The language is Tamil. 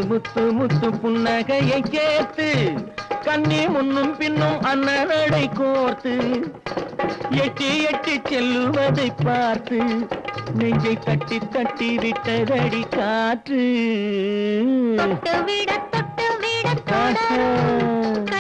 முத்து முத்து முத்து புன்னகையை சேர்த்து கண்ணி முன்னும் பின்னும் அண்ணனடை கோர்த்து எட்டி எட்டி செல்லுவதை பார்த்து நெஞ்சை தட்டி தட்டி விட்டதடி காற்று தொட்டு விட தொட